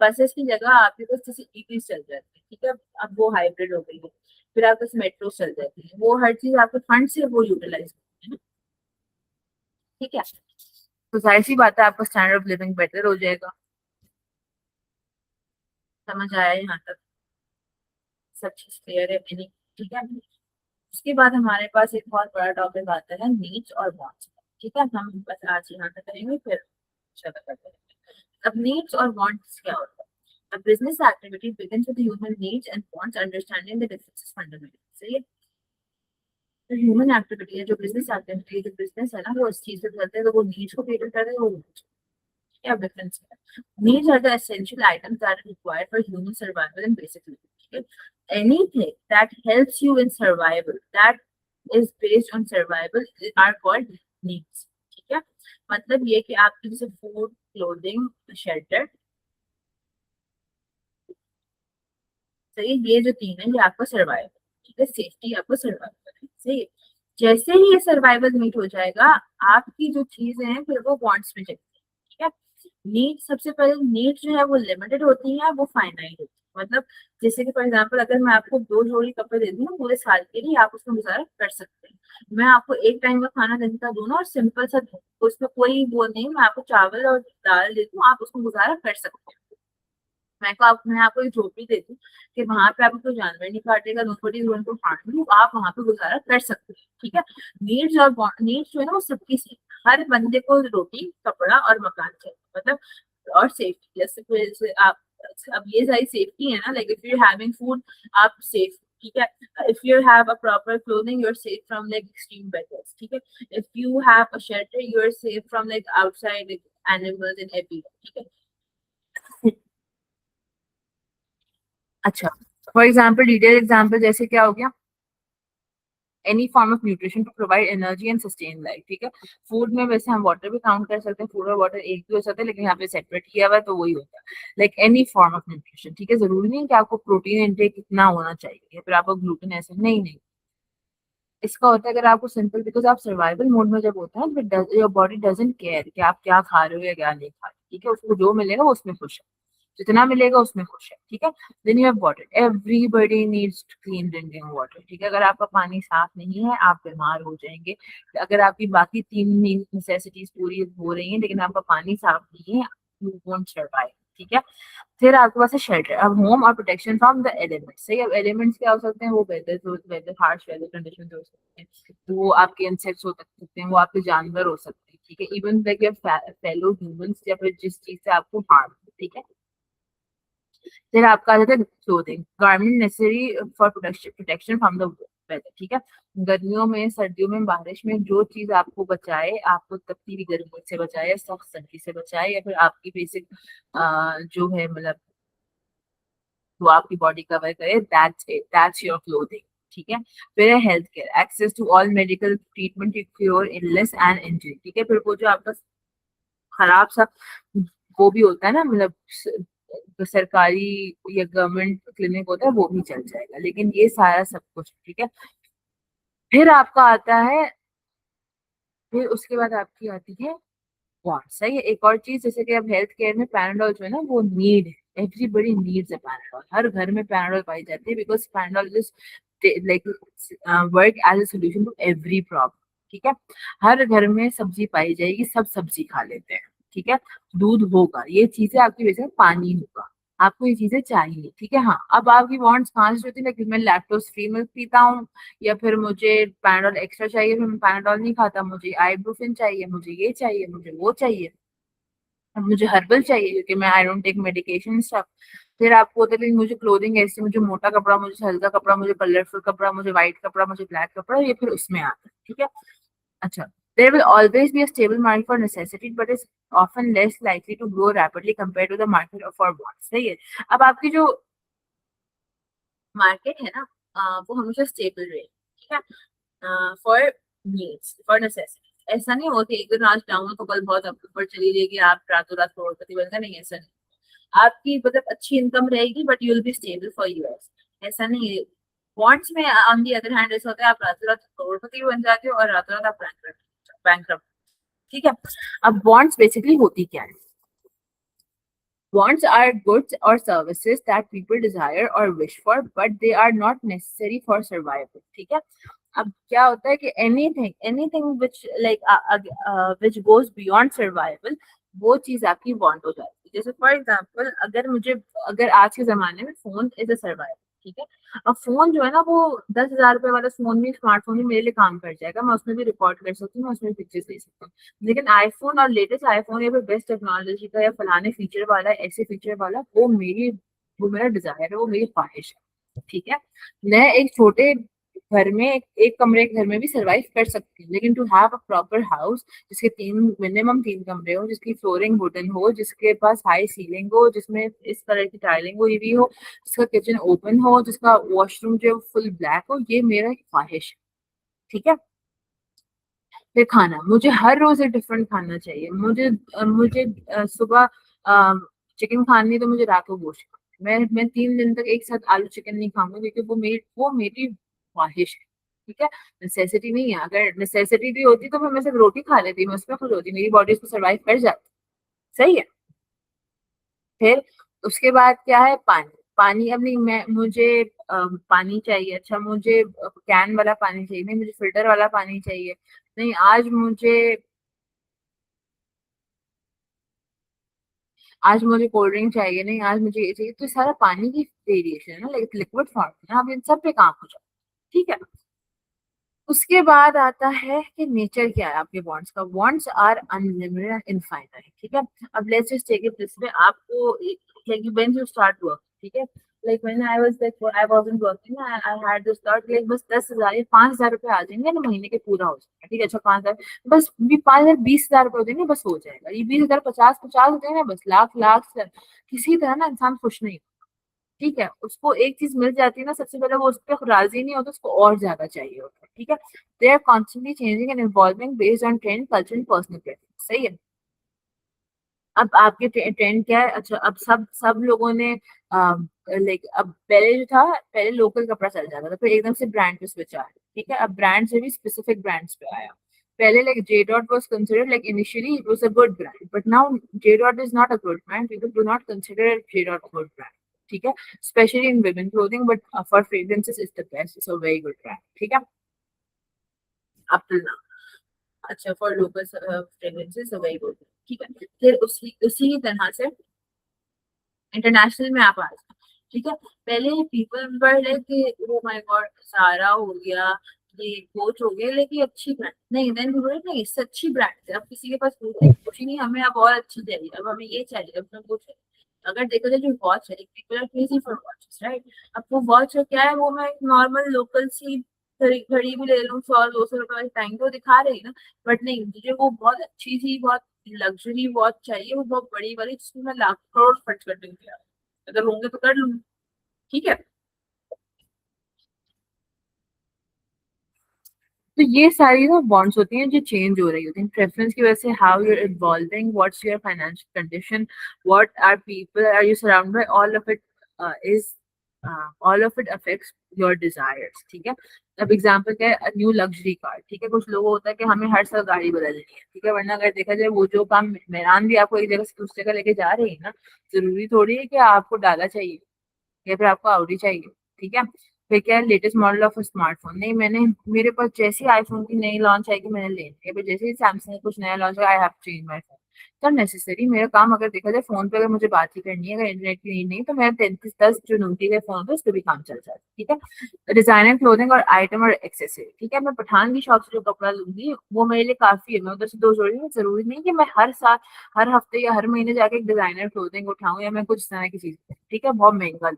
बसेस की जगह आपके पास जैसे ईवीज चल जाती है, ठीक है। अब वो हाइब्रिड हो गई है, फिर आपके पास मेट्रो चल जाती है, वो हर चीज आपके फंड से वो यूटिलाइज करते हैं, ठीक है। तो जाहिर सी बात है आपका स्टैंडर्ड ऑफ लिविंग बेटर हो जाएगा। समझ आया यहाँ तक, सब चीज क्लियर है मेरी, ठीक है। उसके बाद हमारे पास एक बहुत बड़ा टॉपिक आता है नीड्स और वांट्स, ठीक है। हम बस आज यहाँ तक करेंगे, फिर चलो करते हैं। अब नीड्स और वांट्स क्या होता है, A business activity begins with human needs and wants, understanding the differences fundamental, सही है। तो ह्यूमन एक्टिविटी है, जो बिजनेस एक्टिविटी है, जो बिजनेस है ना, वो इस चीज से करते हैं, तो वो नीड्स को कैटर करते हैं, वो क्या डिफरेंस है। Needs are the essential items that are required for human survival and basic living, ठीक है। Anything that helps you in survival, that is based on survival, are called needs, ठीक है। मतलब ये कि आपकी जैसे फूड, क्लोथिंग, शेल्टर, सही, ये जो तीन है ये आपका सर्वाइवल, ठीक है। सेफ्टी आपको सर्वाइवल है, सही है। जैसे ही ये सर्वाइवल मीट हो जाएगा, आपकी जो चीजें हैं फिर वो वांट्स में चलती है, ठीक है। नीड, सबसे पहले नीड जो है वो लिमिटेड होती है, वो फाइनाइट होती है। मतलब जैसे कि फॉर एग्जांपल, अगर मैं आपको 2 जोड़ी कपड़े दे दूँ ना पूरे साल के लिए, आप उसमें गुजारा कर सकते हैं। मैं आपको एक टाइम का खाना दिन का दूँ ना, और सिंपल सा दूँ, तो उसमें कोई वो नहीं, मैं आपको चावल और दाल दे दूँ, आप उसमें गुजारा कर सकते हैं। मैं आपको एक झोपड़ी दे दूँ कि वहां पे आपको कोई जानवर नहीं काटेगा, nobody is going to harm you, आप वहां पे गुजारा कर सकते हैं, ठीक है। नीड्स और नीड्स जो है ना वो सबकी सेम, हर बंदे को रोटी, कपड़ा और मकान चाहिए, मतलब, और सेफ्टी, जैसे आप, अब ये सारी सेफ्टी है ना, like if you having food, आप सेफ, ठीक है। If you have a proper clothing, you are safe from like extreme weathers, ठीक है। If you have a shelter, you are safe from like outside animals in every, ठीक है। अच्छा, फॉर एग्जाम्पल, डिटेल एग्जाम्पल जैसे क्या हो गया, any form of nutrition to provide energy and sustain life, ठीक है। फूड में वैसे हम वाटर भी काउंट कर सकते हैं, फूड और वाटर एक भी हो सकता है, लेकिन यहाँ पे सेपरेट किया हुआ है तो वही होता है, like any form of nutrition, ठीक है। जरूरी नहीं कि आपको प्रोटीन इंटेक कितना होना चाहिए, फिर आपको ग्लूटेन ऐसे नहीं, नहीं। इसका होता है अगर आपको सिंपल, बिकॉज आप सर्वाइवल मोड में जब होता है, तो योर बॉडी डजंट केयर कि आप क्या खा रहे हो या क्या नहीं खा रहे, ठीक है। उसको जो मिलेगा वो उसमें खुश है, जितना मिलेगा उसमें खुश है, ठीक है। Then you have water, everybody needs clean drinking water, ठीक है। अगर आपका पानी साफ नहीं है, आप बीमार हो जाएंगे। अगर आपकी बाकी 3 नेसेसिटीज पूरी हो रही हैं, लेकिन आपका पानी साफ नहीं है, यू वोंट सर्वाइव, ठीक है। फिर आपके पास है शेल्टर, अब होम और प्रोटेक्शन फ्रॉम द एलिमेंट्स, सही। अब एलिमेंट्स क्या हो सकते हैं, वो वेदर हार्श वेदर कंडीशन हो सकते हैं, तो वो आपके इंसेक्ट्स हो सकते हैं, वो आपके जानवर हो सकते हैं, ठीक है। इवन लाइक फेलो ह्यूमंस, या फिर जिस चीज से आपको हार्म, ठीक है। फिर आपका आ जाता है clothing, garment necessary for protection from the weather, ठीक है। गर्मियों में, सर्दियों में, बारिश में जो चीज आपको बचाए, आपको तपती हुई गर्मी से बचाए, या सख्त सर्दी से बचाए, या फिर आपकी बेसिक जो है मतलब वो आपकी बॉडी कवर करे, that's it, that's your clothing, ठीक है। फिर है health care, access to all medical treatment to cure illness and injury, ठीक है। फिर वो जो आपका खराब सा वो भी होता है ना, मतलब सरकारी या गवर्नमेंट क्लिनिक होता है, वो भी चल जाएगा, लेकिन ये सारा सब कुछ, ठीक है। फिर आपका आता है, फिर उसके बाद आपकी आती है वाट, सही है। एक और चीज, जैसे कि अब हेल्थ केयर में पैराडॉल जो है ना वो नीड है, एवरीबडी नीड्स अ पैराडॉल, हर घर में पैराडॉल पाई जाती है, because Paradol is like work as a solution to every problem, ठीक है। हर घर में सब्जी पाई जाएगी, सब सब्जी खा लेते हैं, ठीक है। दूध होगा, ये चीजें आपकी वजह से, पानी होगा, आपको ये चीजें चाहिए, ठीक है। हाँ, अब आपकी वांट्स कहाँ से होती है, लेकिन मैं लैक्टोज फ्री मिल्क पीता हूँ, या फिर मुझे पैनाडोल एक्स्ट्रा चाहिए, फिर मैं पैनाडोल नहीं खाता, मुझे आइब्रूफिन चाहिए, मुझे ये चाहिए, मुझे वो चाहिए, अब मुझे हर्बल चाहिए क्योंकि मैं I don't take medication stuff. फिर आपको होता है कि मुझे क्लोथिंग ऐसी, मुझे मोटा कपड़ा, मुझे हल्का कपड़ा, मुझे कलरफुल कपड़ा, मुझे व्हाइट कपड़ा, मुझे ब्लैक कपड़ा, ये फिर उसमें आता है, ठीक है। अच्छा, there will always be a stable market for necessity but is often less likely to grow rapidly compare to the market for wants, सही है। अब आपकी जो मार्केट है ना, वो हमेशा स्टेबल रहे, ठीक है, फॉर नीड्स, फॉर नेसेसिटी। ऐसा नहीं होता एक दिन आज डाउन है तो कल बहुत अब ऊपर चली जाएगी, आप रातों रात करोड़पति बन गए, नहीं, ऐसा नहीं। आपकी मतलब अच्छी इनकम रहेगी but you will be stable for years, ऐसा नहीं है। बॉन्ड्स में ऑन दी अदर हैंड ऐसा होता है, आप रातों रात करोड़पति बन जाते हो और रातों रात आप बैंक, ठीक है। अब बॉन्ड्स बेसिकली होती क्या है? Wants are goods or services that people desire or wish for, but they are not necessary for survival. ठीक है। अब क्या होता है कि anything which like which goes beyond survival, वो चीज आपकी want हो जाती है। जैसे फॉर एग्जाम्पल, अगर आज के जमाने में फोन इज अ सर्वाइवल, ठीक है। अब फोन जो है ना वो 10,000 रुपए वाला फोन भी, स्मार्टफोन भी मेरे लिए काम कर जाएगा, मैं उसमें भी रिकॉर्ड कर सकती हूँ, मैं उसमें पिक्चर्स ले सकती हूँ। लेकिन आईफोन और लेटेस्ट आईफोन या फिर बेस्ट टेक्नोलॉजी का या फलाने फीचर वाला, ऐसे फीचर वाला, वो मेरा डिजायर है, वो मेरी ख्वाहिश है, ठीक है। मैं एक छोटे घर में, एक कमरे के घर में भी सरवाइव कर सकती हूँ, लेकिन to have a proper house जिसके मिनिमम 3 कमरे हो, जिसकी फ्लोरिंग वुडन हो, जिसके पास हाई सीलिंग हो, जिसमें इस तरह की टाइलिंग हुई भी हो, जिसका किचन ओपन हो, जिसका वॉशरूम जो फुल ब्लैक हो, ये मेरा ख्वाहिश है, ठीक है। फिर खाना, मुझे हर रोज एक डिफरेंट खाना चाहिए, मुझे सुबह चिकन खानी तो मुझे रात को गोश्त खाना। मैं 3 दिन तक एक साथ आलू चिकन नहीं खाऊंगी, क्योंकि वो मेरी ख्वाहिश है, ठीक है। नेसेसिटी नहीं है, अगर नेसेसिटी भी होती तो फिर मैं सिर्फ रोटी खा लेती, मैं उसमें खुश होती, मेरी बॉडी उसको सर्वाइव कर जाती, सही है। फिर उसके बाद क्या है, पानी। पानी, अब नहीं, मैं मुझे पानी चाहिए, अच्छा मुझे कैन वाला पानी चाहिए, नहीं मुझे फिल्टर वाला पानी चाहिए, नहीं आज मुझे कोल्ड ड्रिंक चाहिए, नहीं आज मुझे ये चाहिए, तो सारा पानी की वेरिएशन है ना, लाइक लिक्विड फॉर्म है, आप इन सब पे काम हो जाओ, ठीक है। उसके बाद आता है कि नेचर क्या है आपके बॉन्ड्स का, bonds are unlimited and infinite, ठीक है। अब let's just take it this way, आपको like when you start work, ठीक है, like when I wasn't working, I had this thought like बस 10,000 या 5,000 रुपए आ जाएंगे ना महीने के, पूरा हो जाएगा, ठीक है। अच्छा 5,000, बस भी 5,000 20,000 रुपए हो जाएंगे, बस हो जाएगा, ये 20,000 50 50 हो जाएगा, बस लाख लाख किसी तरह ना इंसान खुश नहीं, ठीक है। उसको एक चीज मिल जाती है ना, सबसे पहले वो उस पर राजी नहीं होता, उसको और ज्यादा चाहिए होता है, ठीक है। They are constantly changing and evolving based on trend, culture and personal preference, सही है। अब आपके ट्रेंड क्या है, अच्छा अब सब लोगों ने लाइक, अब पहले जो था, पहले लोकल कपड़ा चल जाता था, फिर एकदम से ब्रांड पे स्विच आया, ठीक है। अब ब्रांड से भी स्पेसिफिक ब्रांड्स पे आया। पहले like J dot was considered like initially it was a good brand, but now J dot is not a good brand, people do not consider J dot good brand, ठीक है। Specially in women clothing, but for fragrances it's the best, it's a very good brand, ठीक है, up till now। अच्छा, for local fragrances very good, ठीक है। फिर उसी उसी तरह से इंटरनेशनल में आप आ जाओ, ठीक है। पहले people were like oh my God, सारा हो गया, ये कोच हो गया, लेकिन अच्छी ब्रांड नहीं, देन नहीं, इससे अच्छी ब्रांड है, अब किसी के पास कुछ ही नहीं, हमें अब और अच्छी चाहिए, अब हमें ये चाहिए, अब हमें वो चाहिए, अगर देखा जाए जो वॉच है, people are crazy for watches, right. अब वो वॉच है क्या है, वो मैं एक नॉर्मल लोकल सी घड़ी घड़ी भी ले लूँ 100-200 रुपए वाली, टाइम तो दिखा रही है ना। बट नहीं, मुझे वो बहुत अच्छी सी, बहुत लग्जरी वॉच चाहिए, वो बहुत बड़ी वाली, जिसमें मैं लाख करोड़ खर्च कर दूंगी यार। अगर होंगे तो कर लूंगी। ठीक है। तो ये सारी ना बॉन्ड्स होती हैं जो चेंज हो रही होती हैं प्रेफरेंस की वजह से, how you are evolving, what's your financial condition, what are people are you surround by, all of it is all of it affects your desires. ठीक है। अब एग्जांपल क्या है, न्यू लग्जरी कार। ठीक है, कुछ लोगों होता है कि हमें हर साल गाड़ी बदलनी है। ठीक है, वरना अगर देखा जाए वो जो काम मेहरान भी आपको एक जगह से दूसरी जगह लेके जा रही है ना, जरूरी थोड़ी है कि आपको डाला चाहिए या फिर आपको आउडी चाहिए। ठीक है। फिर क्या है, लेटेस्ट मॉडल ऑफ स्मार्टफोन, नहीं मैंने, मेरे पास जैसे आईफोन की नई लॉन्च आएगी मैंने लेनी है, फिर जैसे ही सैमसंग का कुछ नया लॉन्च है, I have change my phone. तो नेसेसरी मेरा काम, अगर देखा जाए फोन पे अगर मुझे बात ही करनी है, अगर इंटरनेट की नीड नहीं, तो मेरा 3310 जो नोटी का फोन है उस पर भी काम चल जाता है। ठीक है। डिजाइनर क्लोथिंग और आइटम और एक्सेसरी, ठीक है, मैं पठान की शॉप से जो कपड़ा लूंगी वो मेरे लिए काफी है, मैं उधर से दो जोड़ी लूँ, जरूरी नहीं कि मैं हर साल, हर हफ्ते या हर महीने जाके एक डिजाइनर क्लोथिंग उठाऊं, या मैं कुछ इस तरह की चीज। ठीक है, बहुत महंगा।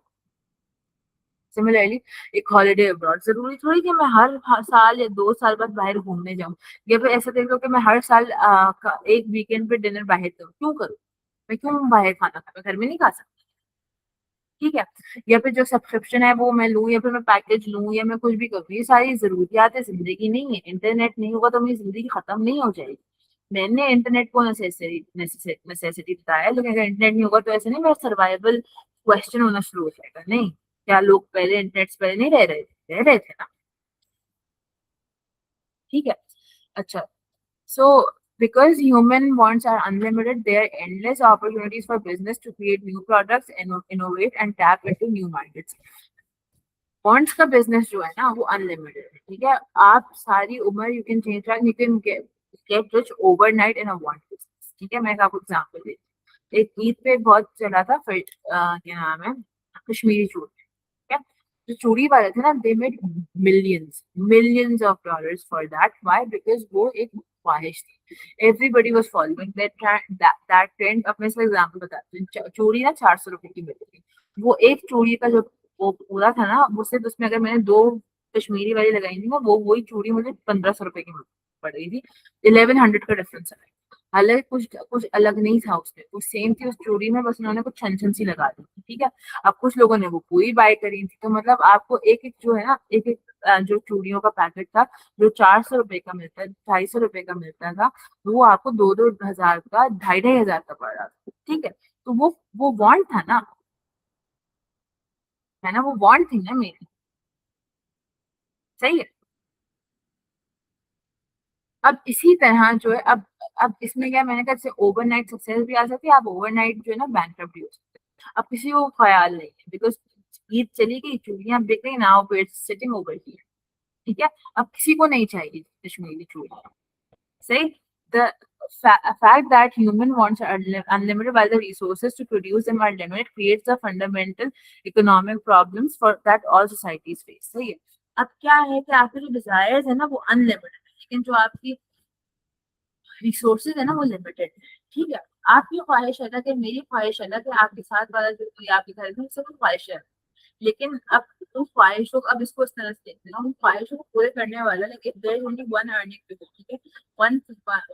सिमिलरली, एक हॉलीडे अब्रॉड, जरूरी थोड़ी कि मैं हर साल या 2 साल बाद बाहर घूमने जाऊं, या फिर ऐसा देख लो कि मैं हर साल एक वीकेंड पे डिनर बाहर करूं, क्यों करूं? मैं क्यों बाहर खाना खाऊं, मैं घर में नहीं खा सकती। ठीक है। या फिर जो सब्सक्रिप्शन है वो मैं लूं, या फिर मैं पैकेज लूं, या मैं कुछ भी करूं, ये सारी जरूरियात है, जिंदगी नहीं है। इंटरनेट नहीं होगा तो मेरी जिंदगी खत्म नहीं हो जाएगी। मैंने इंटरनेट को नेसेसिटी बताया, लेकिन अगर इंटरनेट नहीं होगा तो ऐसे नहीं मेरा सर्वाइवल क्वेश्चन होना शुरू हो जाएगा। नहीं, क्या लोग पहले इंटरनेट से पहले नहीं रह रहे थे ना। ठीक है। अच्छा, so because human wants are unlimited, there are endless opportunities for business to create new products and innovate and tap into new markets. Bonds का बिजनेस जो है ना वो अनलिमिटेड है। ठीक है, आप सारी उम्र, you can change that, you can get rich overnight in a bond business. ठीक है, मैं आपको एग्जांपल देती हूँ। एक ईद पे बहुत चला था, फिर क्या नाम है, कश्मीरी चूड़ी। ठीक है, जो चूड़ी वाले थे ना, they made millions millions of dollars for that. Why? Because वो एक ख्वाहिश थी, everybody was following that trend. अब मैं इसका एग्जांपल बताती हूँ। चूड़ी ना 400 रुपए की मिलती थी। वो एक चूड़ी का जो वो पूरा था ना, वो सिर्फ उसमें अगर मैंने दो कश्मीरी वाली लगाई थी ना, वो वही चूड़ी मुझे 1500 रुपए की पड़ गई थी। 1100 का डिफरेंस है। हालांकि कुछ कुछ अलग नहीं था उसमें, कुछ सेम थी उस चूड़ी में, बस उन्होंने कुछ छन छन सी लगा दी थी। ठीक है। अब कुछ लोगों ने वो पूरी बाय करी थी, तो मतलब आपको एक एक जो है ना, एक एक जो चूड़ियों का पैकेट था, जो 400 रुपए का मिलता है, 250 रुपए का मिलता था, वो आपको 2-2 हजार का, 2,500 का पड़ रहा था। ठीक है। तो वो वांट था ना, है ना, वो वांट थी ना मेरी। सही है। अब इसी तरह जो है, अब इसमें क्या है, मैंने कहा जैसे ओवरनाइट सक्सेस भी आ सकती है, आप ओवरनाइट जो है ना बैंकरप्ट भी हो सकते हैं। अब किसी को ख्याल नहीं है, बिकॉज ईद चली गई, चूड़ियां बिक गई, now it's sitting over here. ठीक है। अब किसी को नहीं चाहिए कश्मीरी चूड़ियां। सही। the fact that human wants are unlimited while the resources to produce them are limited creates the fundamental economic problems for that all societies face। सही है। अब क्या है कि आपके जो डिजायर्स है ना वो अनलिमिटेड है, लेकिन जो आपकी रिसोर्सेज है ना वो लिमिटेड है। ठीक है। आपकी ख्वाहिश है ना, कि मेरी ख्वाहिश है ना, कि आपके साथ वाला जो कोई आपके घर में सब ख्वाहिश है, लेकिन अब उन ख्वाहिशों को, अब इसको इस तरह से देखते हैं, उन ख्वाहिशों को पूरे करने वाला, like if there is only one earning people, ठीक है, one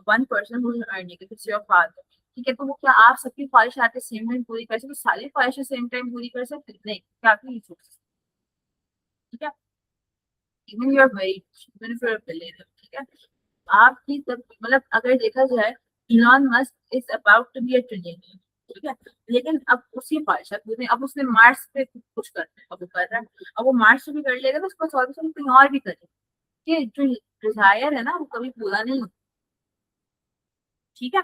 one person who is earning, it's your father. ठीक है, तो वो क्या आप सबकी ख्वाहिश एट द सेम टाइम पूरी कर सकते, सारी ख्वाहिशें सेम टाइम पूरी कर सकते नहीं, क्या आपकी रिसोर्सेज। ठीक है। Even you are very, even if you are billionaire. ठीक है। आपकी तब मतलब अगर देखा जाए, Elon Musk is about to be a trillionaire. ठीक है। लेकिन अब उसी ख्वाहिश है पूरी, अब उसने मार्स पे कुछ करना है, अब वो कर रहा है। अब वो मार्स पे भी कर लेगा तो उसको सॉल्यूशन कहीं और भी करेगा। ये जो डिजायर है ना वो कभी पूरा नहीं होता। ठीक है।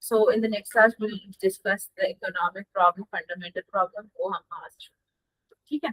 So in the next class will discuss the economic problem, fundamental problem, वो हम आज। ठीक है।